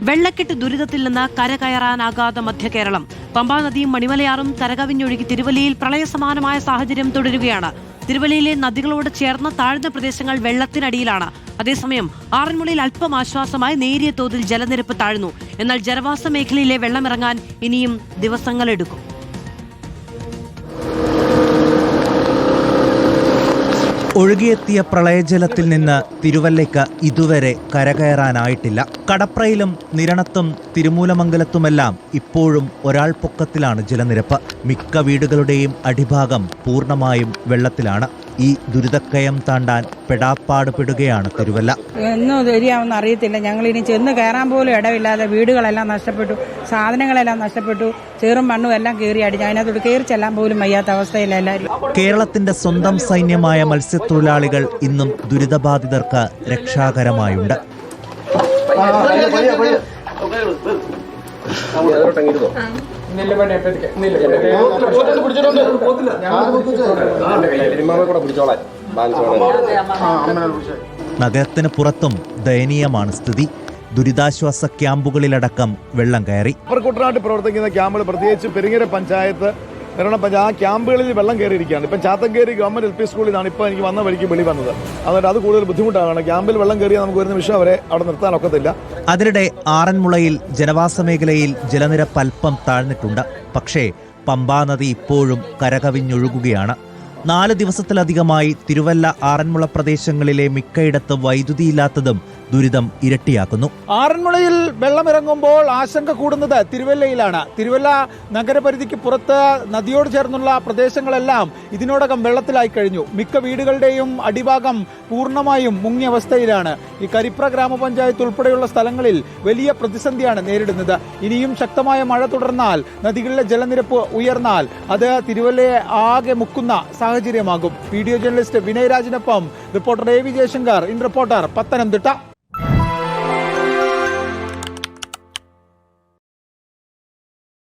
വെള്ളക്കെട്ട് ദുരിതത്തിൽ നിന്ന് കരകയറാനാകാതെ മധ്യകേരളം. പമ്പാ നദിയും മണിമലയാറും കരകവിഞ്ഞൊഴുകി തിരുവല്ലയിൽ പ്രളയസമാനമായ സാഹചര്യം തുടരുകയാണ്. തിരുവല്ലയിലെ നദികളോട് ചേർന്ന താഴ്ന്ന പ്രദേശങ്ങൾ വെള്ളത്തിനടിയിലാണ്. അതേസമയം ആറന്മുളയിൽ അല്പം ആശ്വാസമായി നേരിയ തോതിൽ ജലനിരപ്പ് താഴ്ന്നു. എന്നാൽ ജനവാസ മേഖലയിലെ വെള്ളമിറങ്ങാൻ ഇനിയും ദിവസങ്ങളെടുക്കും. ഒഴുകിയെത്തിയ പ്രളയജലത്തിൽ നിന്ന് തിരുവല്ലയ്ക്ക് ഇതുവരെ കരകയറാനായിട്ടില്ല. കടപ്രയിലും നിരണത്തും തിരുമൂലമംഗലത്തുമെല്ലാം ഇപ്പോഴും ഒരാൾ പൊക്കത്തിലാണ് ജലനിരപ്പ്. മിക്ക വീടുകളുടെയും അടിഭാഗം പൂർണ്ണമായും വെള്ളത്തിലാണ്. ഈ ദുരിതക്കയം താണ്ടാൻ പെടാപ്പാടുപെടുകയാണ് തിരുവല്ല. എന്നും ശരിയാവുമെന്ന് അറിയത്തില്ല. ഞങ്ങളിനി ചെന്ന് കയറാൻ പോലും ഇടമില്ലാതെ വീടുകളെല്ലാം നഷ്ടപ്പെട്ടു, സാധനങ്ങളെല്ലാം നഷ്ടപ്പെട്ടു, ചേറും മണ്ണും എല്ലാം കയറി അടിഞ്ഞു. അതിനകത്തോട് കയറി ചെല്ലാൻ പോലും വയ്യാത്ത അവസ്ഥയില്ല എല്ലാവരും. കേരളത്തിന്റെ സ്വന്തം സൈന്യമായ മത്സ്യത്തൊഴിലാളികൾ ഇന്നും ദുരിതബാധിതർക്ക് രക്ഷാകരമായുണ്ട്. നഗരത്തിന് പുറത്തും ദയനീയമാണ് സ്ഥിതി. ദുരിതാശ്വാസ ക്യാമ്പുകളിലടക്കം വെള്ളം കയറി. കുട്ടനാട്ടിൽ പ്രവർത്തിക്കുന്ന ക്യാമ്പുകൾ, പ്രത്യേകിച്ച് പെരിങ്ങര പഞ്ചായത്ത്, നിരണം പഞ്ചായത്ത്, ആ ക്യാമ്പുകളിൽ വെള്ളം കയറിയിരിക്കുകയാണ്. ഇപ്പം ചാത്തങ്കേരി ഗവൺമെന്റ് LP സ്കൂളിലാണ് ഇപ്പോൾ എനിക്ക് വന്ന വഴിക്ക് വെളി വന്നത്. അതുകൊണ്ട് അത് കൂടുതൽ ബുദ്ധിമുട്ടാണ്. ക്യാമ്പിൽ വെള്ളം കയറിയാൽ നമുക്ക് ഒരു നിമിഷം അവരെ അവിടെ നിർത്താൻ ഒക്കത്തില്ല. അതിനിടെ ആറന്മുളയിൽ ജനവാസ മേഖലയിൽ ജലനിരപ്പ് അല്പം താഴ്ന്നിട്ടുണ്ട്. പക്ഷേ പമ്പാ നദി ഇപ്പോഴും കരകവിഞ്ഞൊഴുകുകയാണ്. 4 ദിവസത്തിലധികമായി തിരുവല്ല ആറന്മുള പ്രദേശങ്ങളിലെ മിക്കയിടത്തും വൈദ്യുതിയില്ലാത്തതും ദുരിതം ഇരട്ടിയാക്കുന്നു. ആറന്മുളയിൽ വെള്ളമിറങ്ങുമ്പോൾ ആശങ്ക കൂടുന്നത് തിരുവല്ലയിലാണ്. തിരുവല്ല നഗരപരിധിക്ക് പുറത്ത് നദിയോട് ചേർന്നുള്ള പ്രദേശങ്ങളെല്ലാം ഇതിനോടകം വെള്ളത്തിലായി കഴിഞ്ഞു. മിക്ക വീടുകളുടെയും അടിഭാഗം പൂർണ്ണമായും മുങ്ങിയ അവസ്ഥയിലാണ്. ഈ കരിപ്ര ഗ്രാമപഞ്ചായത്ത് ഉൾപ്പെടെയുള്ള സ്ഥലങ്ങളിൽ വലിയ പ്രതിസന്ധിയാണ് നേരിടുന്നത്. ഇനിയും ശക്തമായ മഴ തുടർന്നാൽ, നദികളിലെ ജലനിരപ്പ് ഉയർന്നാൽ അത് തിരുവല്ലയെ ആകെ മുക്കുന്ന സാഹചര്യമാകും. വീഡിയോ ജേർണലിസ്റ്റ് വിനയരാജിനൊപ്പം reporter AV Jayasankar, in reporter, Pathanamthitta.